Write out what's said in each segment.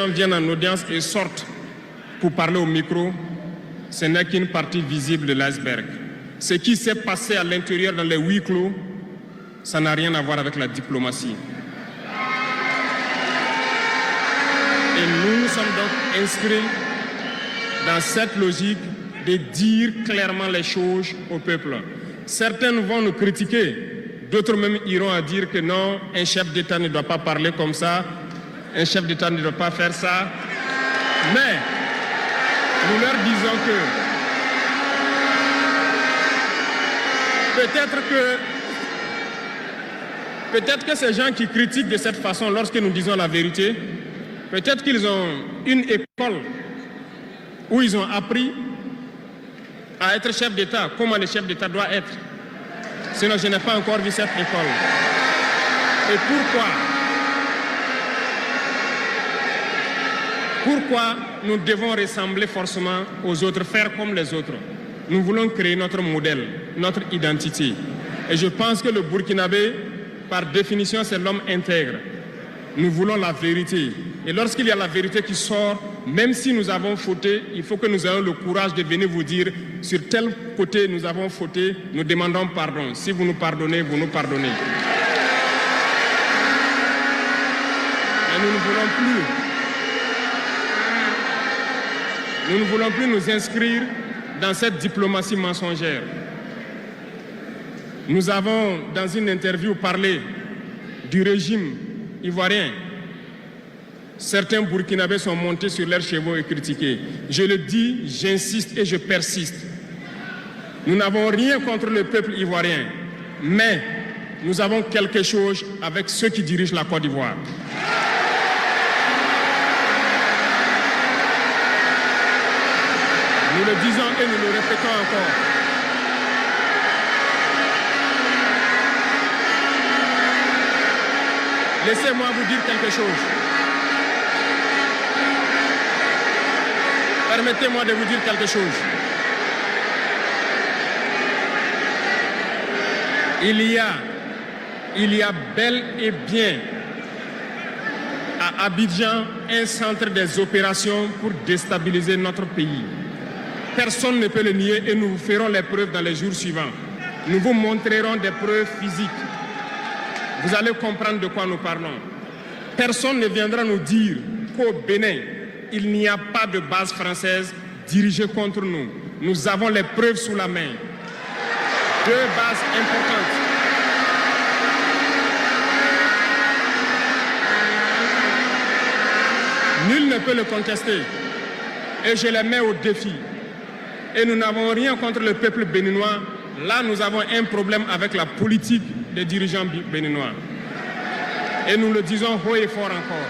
gens viennent en audience et sortent pour parler au micro, ce n'est qu'une partie visible de l'iceberg. Ce qui s'est passé à l'intérieur dans les huis clos, ça n'a rien à voir avec la diplomatie. Et nous nous sommes donc inscrits dans cette logique de dire clairement les choses au peuple. Certains vont nous critiquer, d'autres même iront à dire que non, un chef d'État ne doit pas parler comme ça, un chef d'État ne doit pas faire ça. Mais nous leur disons que peut-être que ces gens qui critiquent de cette façon lorsque nous disons la vérité, peut-être qu'ils ont une école où ils ont appris à être chef d'État, comment le chef d'État doit être. Sinon, je n'ai pas encore vu cette école. Et pourquoi nous devons ressembler forcément aux autres, faire comme les autres? Nous voulons créer notre modèle, notre identité. Et je pense que le Burkinabé, par définition, c'est l'homme intègre. Nous voulons la vérité. Et lorsqu'il y a la vérité qui sort, même si nous avons fauté, il faut que nous ayons le courage de venir vous dire sur tel côté nous avons fauté, nous demandons pardon. Si vous nous pardonnez, vous nous pardonnez. Mais nous ne voulons plus nous inscrire dans cette diplomatie mensongère. Nous avons, dans une interview, parlé du régime ivoirien. Certains Burkinabés sont montés sur leurs chevaux et critiqués. Je le dis, j'insiste et je persiste. Nous n'avons rien contre le peuple ivoirien, mais nous avons quelque chose avec ceux qui dirigent la Côte d'Ivoire. Nous le disons et nous le répétons encore. Laissez-moi vous dire quelque chose. Permettez-moi de vous dire quelque chose. Il y a bel et bien à Abidjan un centre des opérations pour déstabiliser notre pays. Personne ne peut le nier et nous ferons les preuves dans les jours suivants. Nous vous montrerons des preuves physiques. Vous allez comprendre de quoi nous parlons. Personne ne viendra nous dire qu'au Bénin, il n'y a pas de base française dirigée contre nous. Nous avons les preuves sous la main. 2 bases importantes. Nul ne peut le contester. Et je les mets au défi. Et nous n'avons rien contre le peuple béninois. Là, nous avons un problème avec la politique des dirigeants béninois. Et nous le disons haut et fort encore.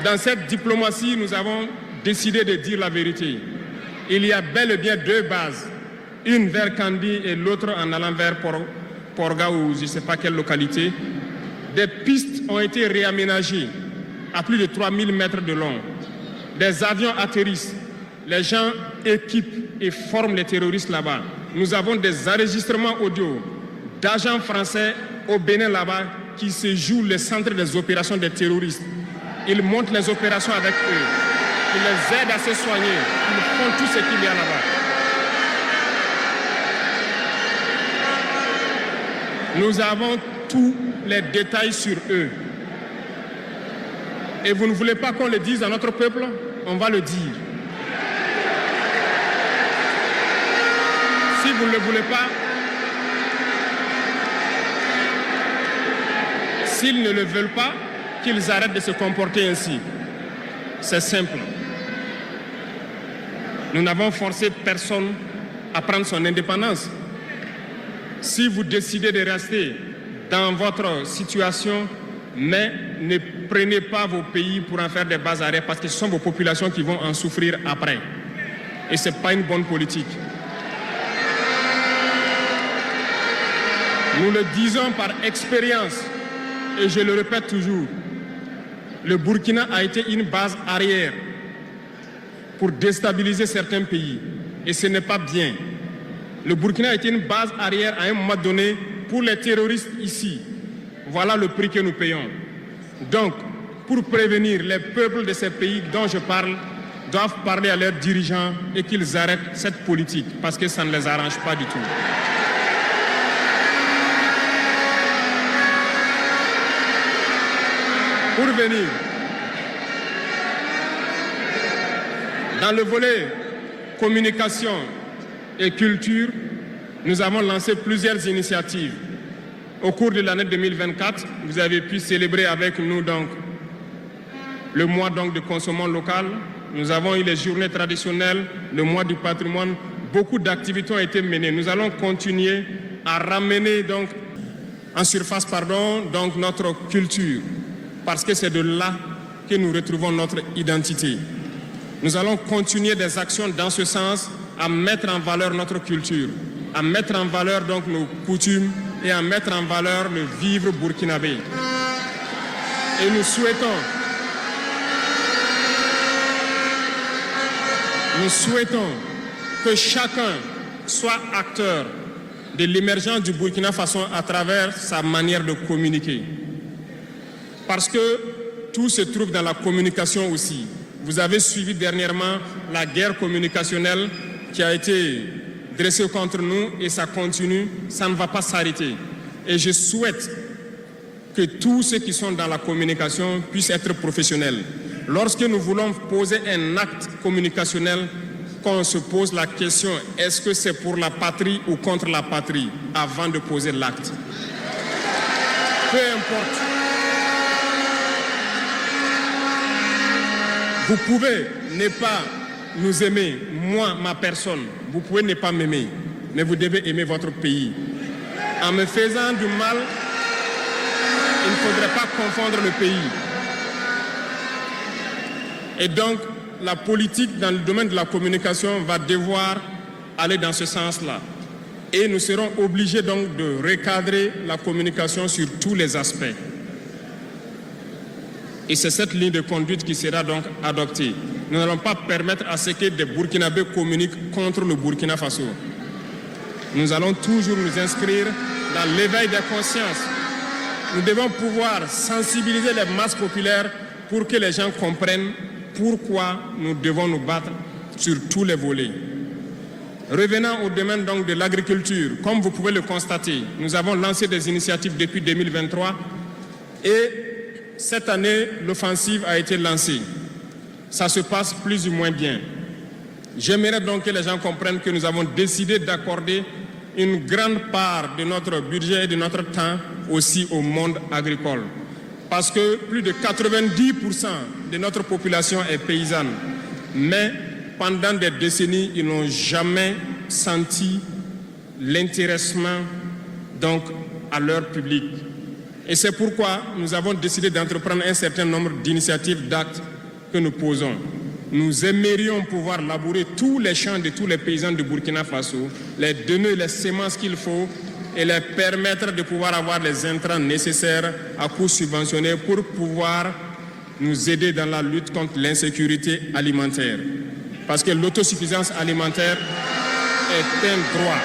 Dans cette diplomatie, nous avons décidé de dire la vérité. Il y a bel et bien 2 bases. Une vers Kandi et l'autre en allant vers Porga ou je ne sais pas quelle localité. Des pistes ont été réaménagées à plus de 3000 mètres de long. Des avions atterrissent. Les gens équipent et forment les terroristes là-bas. Nous avons des enregistrements audio d'agents français au Bénin là-bas qui se jouent le centre des opérations des terroristes. Ils montent les opérations avec eux. Ils les aident à se soigner. Ils font tout ce qu'il y a là-bas. Nous avons tous les détails sur eux. Et vous ne voulez pas qu'on le dise à notre peuple? On va le dire. Si vous ne le voulez pas, s'ils ne le veulent pas, qu'ils arrêtent de se comporter ainsi. C'est simple. Nous n'avons forcé personne à prendre son indépendance. Si vous décidez de rester dans votre situation, mais ne prenez pas vos pays pour en faire des bases arrêts parce que ce sont vos populations qui vont en souffrir après. Et ce n'est pas une bonne politique. Nous le disons par expérience, et je le répète toujours, le Burkina a été une base arrière pour déstabiliser certains pays. Et ce n'est pas bien. Le Burkina a été une base arrière à un moment donné pour les terroristes ici. Voilà le prix que nous payons. Donc, pour prévenir les peuples de ces pays dont je parle, doivent parler à leurs dirigeants et qu'ils arrêtent cette politique parce que ça ne les arrange pas du tout. Pour venir, dans le volet communication et culture, nous avons lancé plusieurs initiatives. Au cours de l'année 2024, vous avez pu célébrer avec nous donc le mois donc de consommation locale. Nous avons eu les journées traditionnelles, le mois du patrimoine. Beaucoup d'activités ont été menées. Nous allons continuer à ramener donc en surface donc notre culture, parce que c'est de là que nous retrouvons notre identité. Nous allons continuer des actions dans ce sens, à mettre en valeur notre culture, à mettre en valeur donc nos coutumes et à mettre en valeur le vivre burkinabé. Et nous souhaitons que chacun soit acteur de l'émergence du Burkina Faso à travers sa manière de communiquer. Parce que tout se trouve dans la communication aussi. Vous avez suivi dernièrement la guerre communicationnelle qui a été dressée contre nous et ça continue, ça ne va pas s'arrêter. Et je souhaite que tous ceux qui sont dans la communication puissent être professionnels. Lorsque nous voulons poser un acte communicationnel, qu'on se pose la question, est-ce que c'est pour la patrie ou contre la patrie, avant de poser l'acte. Peu importe. Vous pouvez ne pas nous aimer, moi, ma personne. Vous pouvez ne pas m'aimer, mais vous devez aimer votre pays. En me faisant du mal, il ne faudrait pas confondre le pays. Et donc, la politique dans le domaine de la communication va devoir aller dans ce sens-là. Et nous serons obligés donc de recadrer la communication sur tous les aspects. Et c'est cette ligne de conduite qui sera donc adoptée. Nous n'allons pas permettre à ce que des Burkinabés communiquent contre le Burkina Faso. Nous allons toujours nous inscrire dans l'éveil des consciences. Nous devons pouvoir sensibiliser les masses populaires pour que les gens comprennent pourquoi nous devons nous battre sur tous les volets. Revenant au domaine donc de l'agriculture, comme vous pouvez le constater, nous avons lancé des initiatives depuis 2023 et cette année, l'offensive a été lancée. Ça se passe plus ou moins bien. J'aimerais donc que les gens comprennent que nous avons décidé d'accorder une grande part de notre budget et de notre temps aussi au monde agricole. Parce que plus de 90% de notre population est paysanne. Mais pendant des décennies, ils n'ont jamais senti l'intéressement donc à leur public. Et c'est pourquoi nous avons décidé d'entreprendre un certain nombre d'initiatives, d'actes que nous posons. Nous aimerions pouvoir labourer tous les champs de tous les paysans de Burkina Faso, les donner les semences qu'il faut et les permettre de pouvoir avoir les intrants nécessaires à coût subventionné pour pouvoir nous aider dans la lutte contre l'insécurité alimentaire. Parce que l'autosuffisance alimentaire est un droit.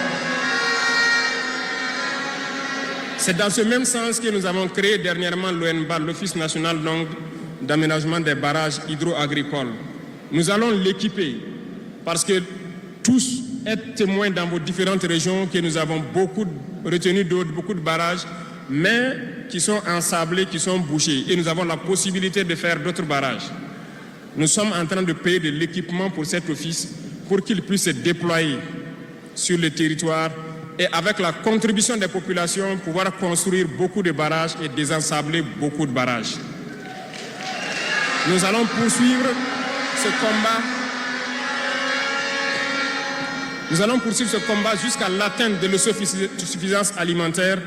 C'est dans ce même sens que nous avons créé dernièrement l'ONBA, l'Office national d'aménagement des barrages hydro-agricoles. Nous allons l'équiper parce que tous êtes témoins dans vos différentes régions que nous avons beaucoup retenu d'eau, beaucoup de barrages, mais qui sont ensablés, qui sont bouchés. Et nous avons la possibilité de faire d'autres barrages. Nous sommes en train de payer de l'équipement pour cet office pour qu'il puisse se déployer sur le territoire et avec la contribution des populations, pouvoir construire beaucoup de barrages et désensabler beaucoup de barrages. Nous allons poursuivre ce combat. Nous allons poursuivre ce combat jusqu'à l'atteinte de l'autosuffisance alimentaire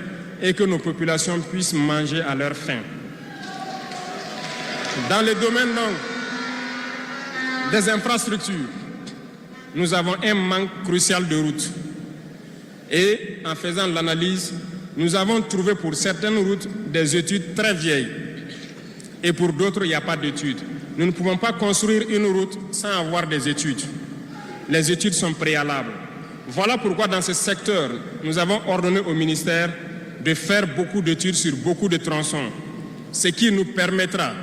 et que nos populations puissent manger à leur faim. Dans le domaine des infrastructures, nous avons un manque crucial de routes. Et en faisant l'analyse, nous avons trouvé pour certaines routes des études très vieilles. Et pour d'autres, il n'y a pas d'études. Nous ne pouvons pas construire une route sans avoir des études. Les études sont préalables. Voilà pourquoi dans ce secteur, nous avons ordonné au ministère de faire beaucoup d'études sur beaucoup de tronçons, ce qui nous permettra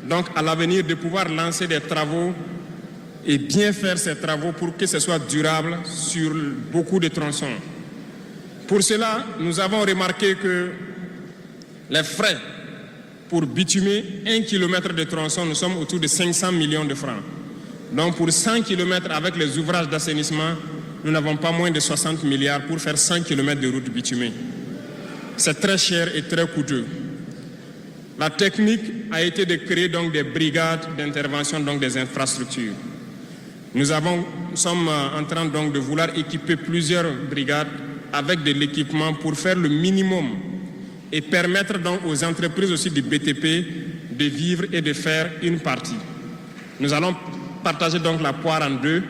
donc à l'avenir de pouvoir lancer des travaux et bien faire ces travaux pour que ce soit durable sur beaucoup de tronçons. Pour cela, nous avons remarqué que les frais pour bitumer 1 km de tronçon, nous sommes autour de 500 millions de francs. Donc pour 100 km avec les ouvrages d'assainissement, nous n'avons pas moins de 60 milliards pour faire 100 km de route bitumée. C'est très cher et très coûteux. La technique a été de créer donc des brigades d'intervention, donc des infrastructures. Nous sommes en train donc de vouloir équiper plusieurs brigades avec de l'équipement pour faire le minimum et permettre donc aux entreprises aussi du BTP de vivre et de faire une partie. Nous allons partager donc la poire en deux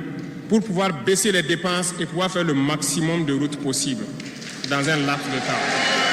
pour pouvoir baisser les dépenses et pouvoir faire le maximum de routes possibles dans un laps de temps.